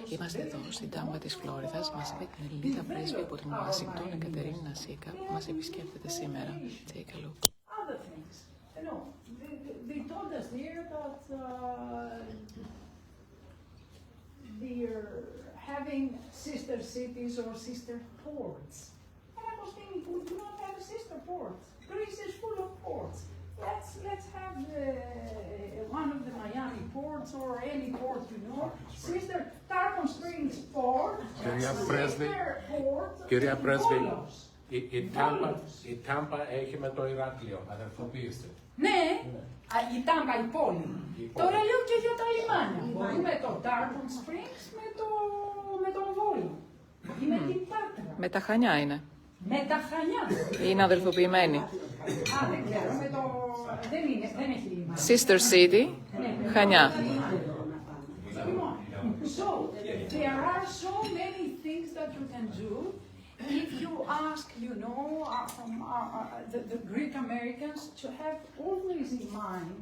Είμαστε εδώ στην Τάμπα της Φλόριδας. Μας είπε την Ελληνίδα πρέσβη από την Ουάσιγκτον, η Κατερίνα Νασίκα, που μας επισκέπτεται σήμερα. Take a look. Other things. They told us here that they're having sister cities or sister ports. And I was thinking, we do not have a sister port. Greece is full of ports. Let's have one of the Miami ports or any port, Sister Tarpon Springs port. Κυρία Πρέσβη, η Τάμπα έχει με το Ηράκλειο, αδερφοποιήστε. Ναι, η Τάμπα η πόλη. Τώρα λέω και για τα λιμάνια. Με το Tarpon Springs, με το Βόλο. Ή με την Πάτρα. Με τα Χανιά είναι. Με τα Χανιά. Είναι αδελφοποιημένη. Δεν ξέρω, δεν έχει λιμάνια. Sister City, Χανιά. So, there are so many things that you can do. If you ask, from the Greek Americans to have always in mind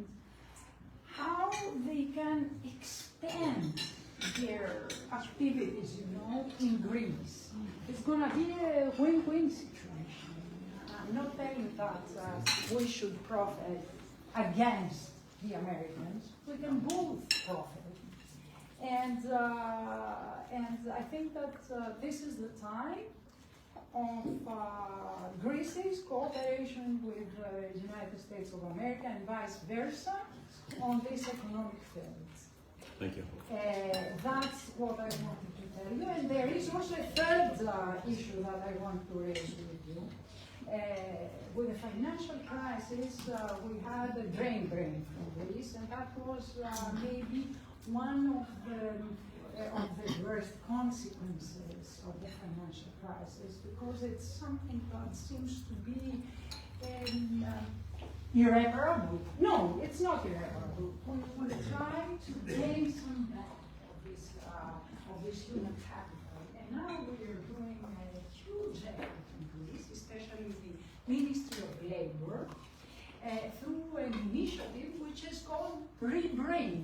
how they can expand their activities, in Greece. It's going to be a win-win situation. I'm not saying that we should profit against the Americans. We can both profit. And I think that this is the time of Greece's cooperation with the United States of America and vice versa on this economic field. Thank you. That's what I wanted to tell you. And there is also a third issue that I want to raise with you. With the financial crisis, we had a drain from Greece, and that was maybe one of the worst consequences of the financial crisis, because it's something that seems to be irreparable. No, it's not irreparable. We will try to gain some back of this human capital, and now we are doing a huge effort in Greece, especially the Ministry of Labor, through an initiative which is called Rebrain.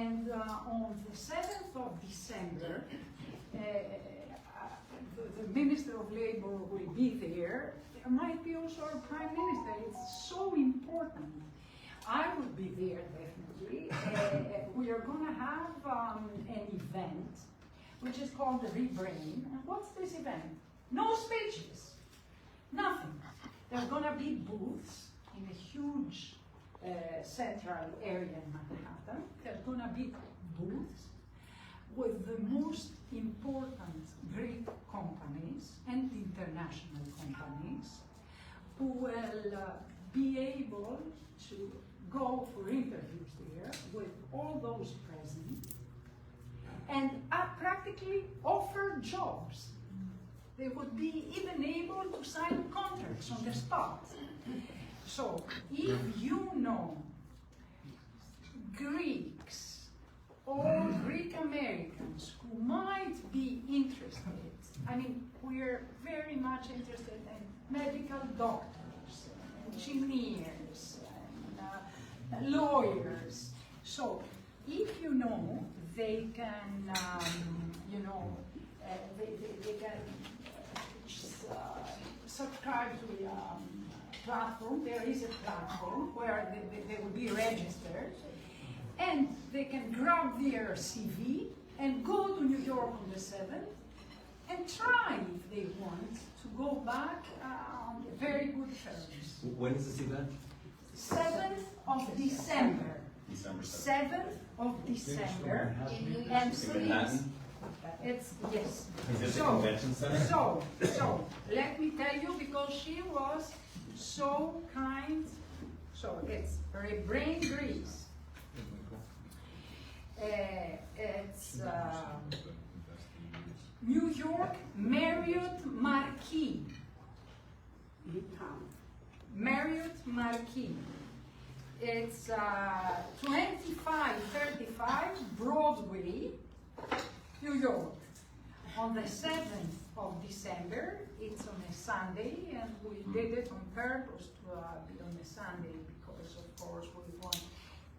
And on the 7th of December, the Minister of Labor will be there. There might be also our Prime Minister. It's so important. I will be there definitely. We are going to have an event which is called the Rebrain. And what's this event? No speeches, nothing. There's going to be booths in a huge central area in Manhattan. There's going to be booths with the most important Greek companies and international companies who will be able to go for interviews there with all those present and practically offer jobs. They would be even able to sign contracts on the spot. So, if you know Greeks or Greek Americans who might be interested, we're very much interested in medical doctors, engineers, and lawyers. So, if you know, they can, they can subscribe to the platform. There is a platform where they will be registered, and they can grab their CV and go to New York on the 7th and try, if they want, to go back on very good terms. When is this event? 7th of December. 7th of December. And please, it's, yes. Is this a convention center? So, let me tell you, because she was so kind. So, it's Rebrain Greece. It's New York Marriott Marquis. Marriott Marquis. It's 2535 Broadway, New York. On the 7th of December, it's on a Sunday, and we did it on purpose to be on a Sunday because, of course, we want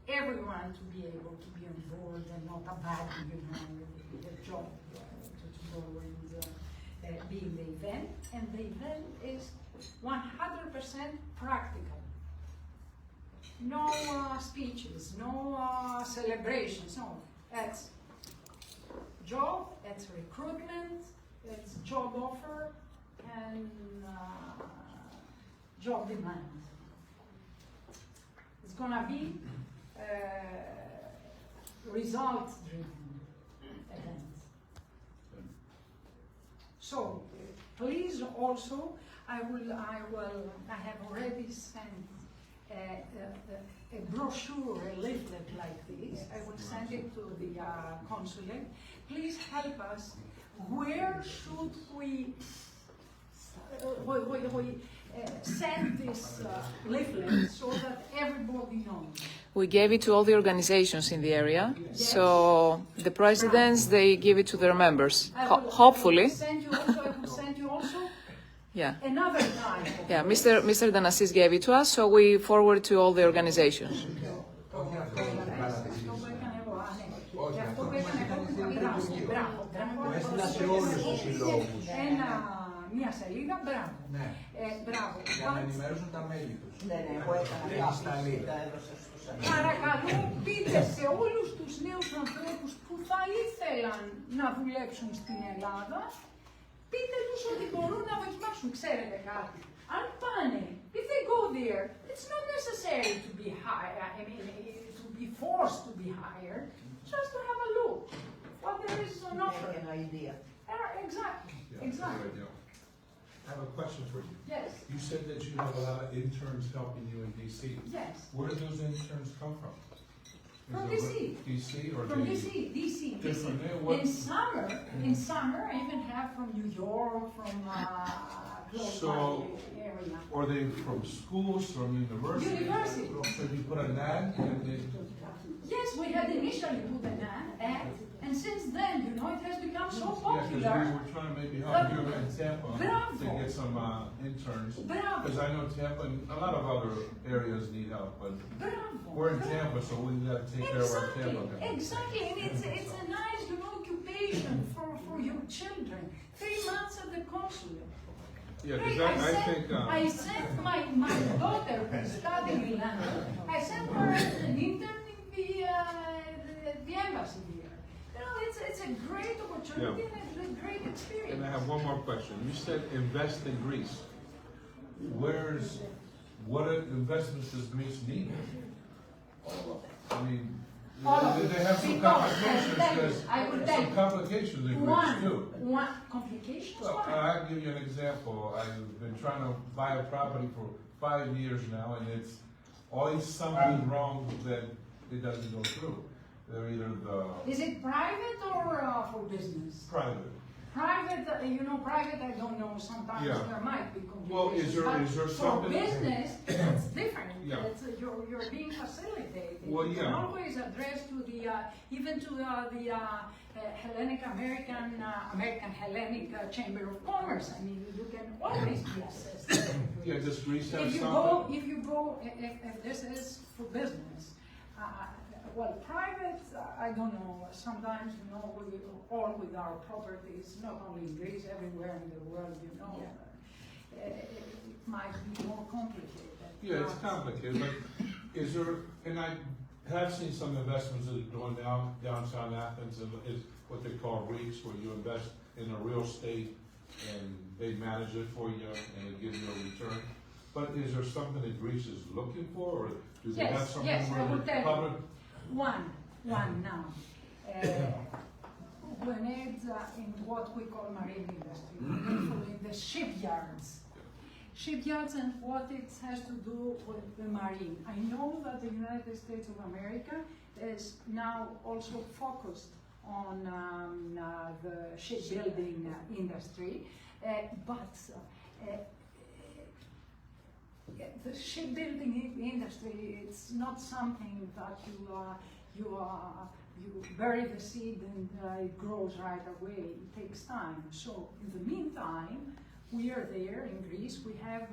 everyone to be able to be on board and not abandon, the job to go and be in the event. And the event is 100% practical. No speeches, no celebrations, no. That's job, that's recruitment, that's job offer, and job demand. It's gonna be results-driven events. So please also, I have already sent a brochure, a leaflet like this. I will send it to the consulate. Please help us. Where should we send this leaflet so that everybody knows? We gave it to all the organizations in the area, so the presidents, they give it to their members, hopefully. I will send you also Yeah. another time. Yeah, Mr. Danasis gave it to us, so we forward to all the organizations. Μια σελίδα, μπράβο. Ναι. Μπράβο. Για να ενημερώσουν τα μέλη τους. Ναι, εγώ έκανα αυτό. Παρακαλώ, πείτε σε όλους τους νέους ανθρώπους που θα ήθελαν να δουλέψουν στην Ελλάδα, πείτε τους ότι μπορούν να δοκιμάσουν. Ξέρετε κάτι, αν πάνε, if they go there, it's not necessary to be hired, to be forced to be hired, just to have a look. What there is on offer. An idea. Exactly, Yeah, exactly. good idea. I have a question for you. Yes, You said that you have a lot of interns helping you in DC. yes. Where do those interns come from? From Is it DC. DC or From JV? DC. Different, yeah, what- In summer, I even have from New York, from close So- by area. Are they from schools, from universities? University. So you put an ad and they, Yes, we had initially put an ad, and since then, it has become so yeah, because we popular. were trying to maybe help you in Tampa Bravo. to get some interns. Bravo. Because I know Tampa and a lot of other areas need help, but Bravo. we're in Tampa, so we got to take care of our Tampa guys. Exactly, and it's a nice occupation for your children. 3 months at the consulate. Yeah, because I think, I sent my daughter who's studying in London, I sent her as an intern in the embassy here. It's a great opportunity and it's a great experience. and I have one more question. You said invest in Greece. What investments does Greece need? I mean, they have some complications, I will tell some you. complications in Greece too. One complications. Well, I'll give you an example. I've been trying to buy a property for 5 years now, and it's always something wrong that it doesn't go through. They're either Is it private or for business? private. Private, private, I don't know, sometimes Yeah. there might be complications. Well, is there but something- for business, it's different. Yeah. It's, you're being facilitated. Well, You yeah. can always address to the, even to the Hellenic American Hellenic Chamber of Commerce. I mean, you can always be assessed. Yeah, does Greece have If you go, if this is for business, well, private, I don't know. Sometimes, we all with our properties, not only in Greece, everywhere in the world, it might be more complicated. Yeah, it's complicated, but is there, and I have seen some investments that are going downtown Athens, and is what they call REITs, where you invest in a real estate and they manage it for you and it gives you a return. But is there something that Greece is looking for, or do they have something yes, I where will the tell public? you. One now. When it's in what we call marine industry, in the shipyards. Shipyards and what it has to do with the marine. I know that the United States of America is now also focused on the shipbuilding industry, but the shipbuilding industry, it's not something that you bury the seed and it grows right away. It takes time. So in the meantime, we are there in Greece. We have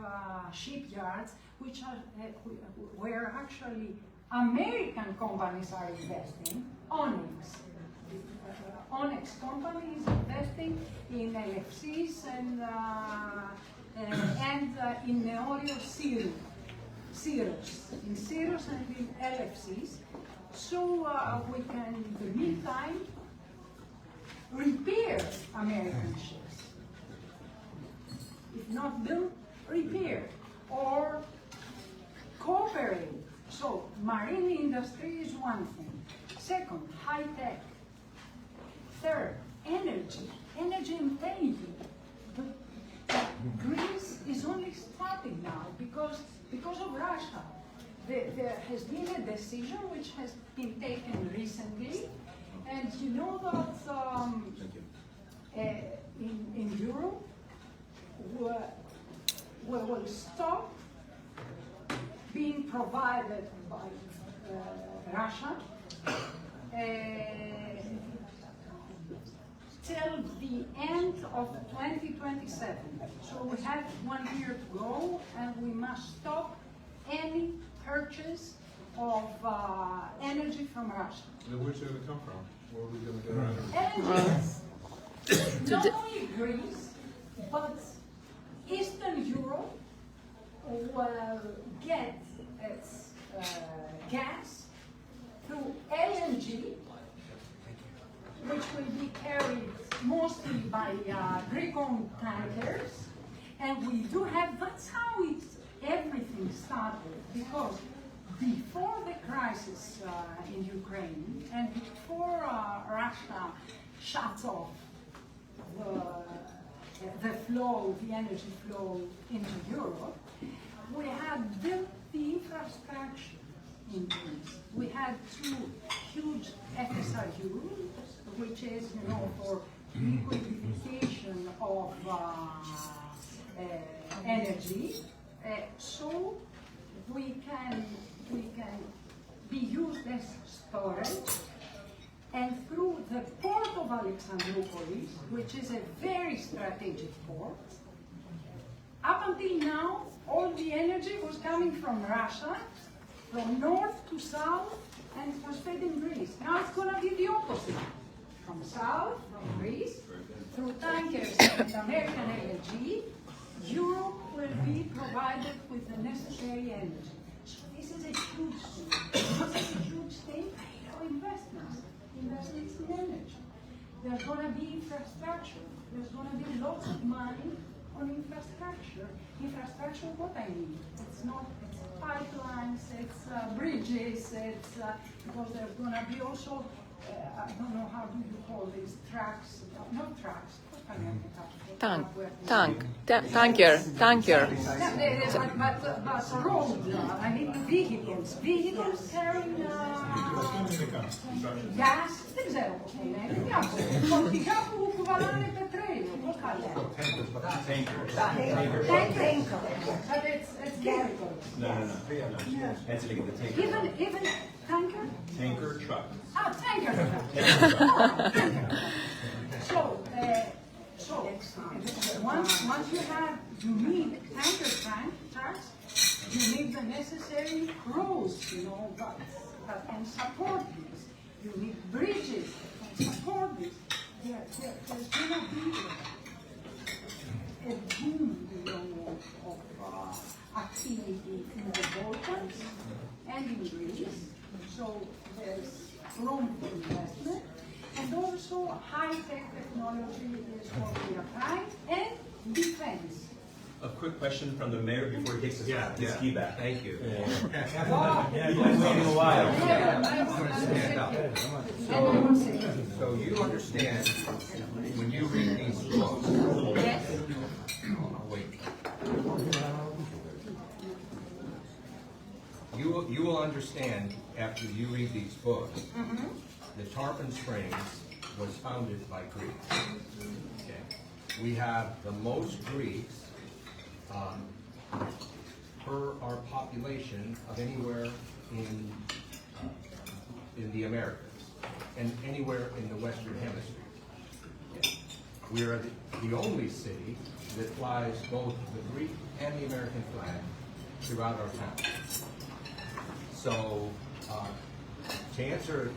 shipyards which are where actually American companies are investing. Onyx. Onyx company is investing in LFCs and in Neorio Cirrus, in Cirrus and in LFCs. So we can, in the meantime, repair American ships. If not build, repair, or cooperate. So marine industry is one thing. Second, high tech. Third, energy. Energy, I'm telling you. Greece is only starting now because of Russia. There has been a decision which has been taken recently, and you know that in Europe we will stop being provided by Russia till the end of 2027. So we have 1 year to go, and we must stop any purchase of energy from Russia. And where's it gonna come from? Where are we gonna get our energy? Energy, not only Greece, but Eastern Europe will get its gas through LNG, which will be carried mostly by Greek-owned tankers. And we do have, that's how everything started, because before the crisis in Ukraine and before Russia shuts off the flow, the energy flow into Europe, we had built the infrastructure in Greece. We had 2 huge FSRUs, which is, you know, for liquefaction of energy, so we can be used as storage. And through the port of Alexandroupolis, which is a very strategic port, up until now, all the energy was coming from Russia, from north to south, and it was fed in Greece. Now it's going to be the opposite. From south, from Greece, through tankers and American LNG, Europe will be provided with the necessary energy. So this is a huge thing. This is a huge thing for investments. Investments in energy. There's going to be infrastructure. There's going to be lots of money on infrastructure. Infrastructure, what I mean? It's not, it's pipelines, it's bridges, it's, because there's going to be also, I don't know how do you call these tracks, not tracks, Tanker. But road, I mean vehicles carrying gas, δεν ξέρω πώς είναι, φορτηγά που κουβαλάνε πετρέλαιο, πώς τα λένε. Tanker. But it's chemicals. No. That's the tanker. Even tanker? Tanker truck. Tanker truck. So once you need tanker trucks, you need the necessary crews, you know, that can support this. You need bridges that can support this. There's going to be a boom, you know, of activity in the Balkans and in Greece. So there's room for investment. And also high-tech technology is what we are trying, and defense. A quick question from the mayor before he takes his ski back. Thank you. You've been waiting a while. So you understand when you read these books. Yes. Wait. You will understand after you read these books. The Tarpon Springs was founded by Greeks. Okay. We have the most Greeks per our population of anywhere in the Americas and anywhere in the Western Hemisphere. Okay. We are the only city that flies both the Greek and the American flag throughout our town. So To answer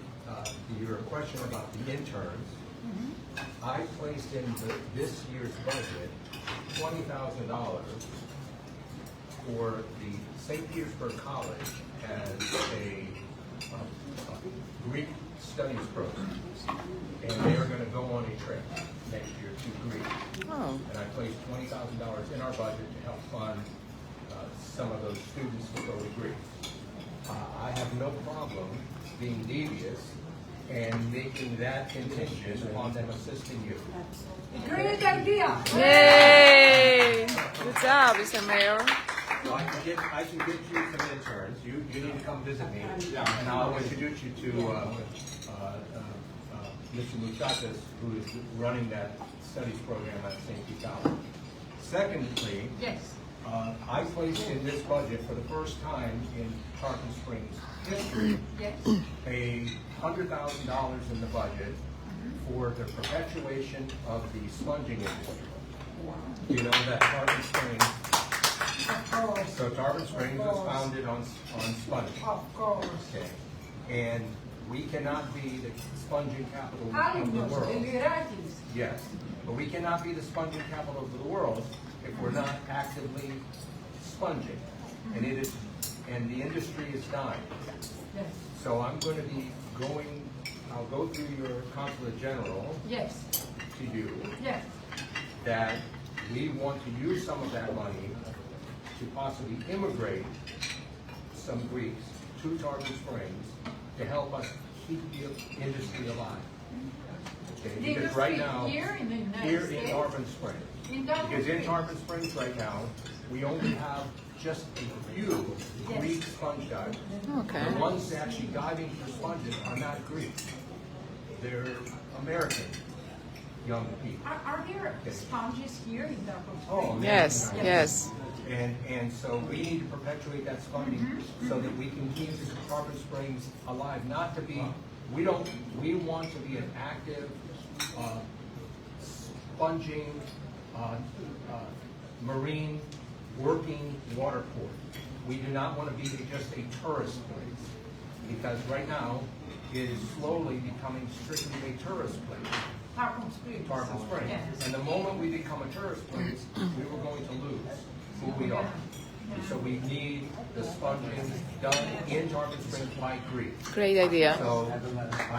your question about the interns, I placed in this year's budget $20,000 for the St. Petersburg College as a Greek studies program. And they are going to go on a trip next year to Greece. Oh. And I placed $20,000 in our budget to help fund some of those students to go to Greece. I have no problem being devious and making that contingent upon them assisting you. Great idea. Yay! Good job, Mr. Mayor. So I can get you some interns. You need to come visit me, and I'll introduce you to Mr. Muchachas, who is running that studies program at St. Pete College. Secondly, Yes. I placed in this budget for the first time in Tarpon Springs history Yes. $100,000 in the budget for the perpetuation of the sponging industry. You know that Tarpon Springs, Of course. so Tarpon Springs was founded on sponging. Of course. Okay, and we cannot be the sponging capital of the Alumnos, world. Emiratis. Yes, but we cannot be the sponging capital of the world if we're not actively sponging. And and the industry is dying. Yes. So I'm going to be I'll go through your consulate general Yes. to you Yes. that we want to use some of that money to possibly immigrate some Greeks to Tarpon Springs to help us keep the industry alive. Okay, The because right industry now, here in the United here States? in Tarpon Springs, In Tarpon because in Springs. Tarpon Springs right now, we only have just a few Yes. Greek sponge divers. Okay. The ones actually diving for sponges are not Greek. They're American young people. Are there sponges here in Tarpon Oh, Springs? Yes, yes. And so we need to perpetuate that sponging so that we can keep Tarpon Springs alive, not to be, we want to be an active, sponging, marine, working water port. We do not want to be just a tourist place, because right now it is slowly becoming strictly a tourist place. Tarpon Springs. Tarpon Springs. Yes. And the moment we become a tourist place, we were going to lose who we are. So we need the sponging done in Tarpon Springs by Greece. Great idea. So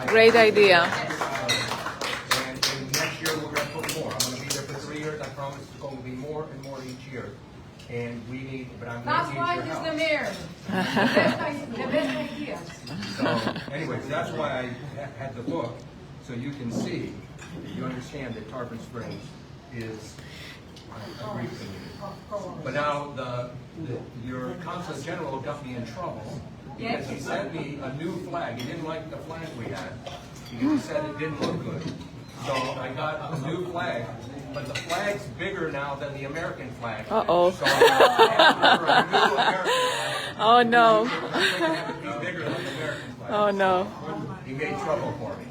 Great idea. And next year we're going to put more. I'm going to be there for 3 years. I promise it's going to be more and more each year. And we need, but I'm going That's to why need your he's the help. mayor. The best ideas. So anyway, that's why I had the book, so you can see, you understand that Tarpon Springs is a Greek community. Of course. But now your consul general got me in trouble because he sent me a new flag. He didn't like the flag we had. He said it didn't look good. So I got a new flag, but the flag's bigger now than the American flag. Uh-oh. So I'm asking for a new American flag. Oh no. It's going to have to be bigger than the American flag. Oh no. He made trouble for me.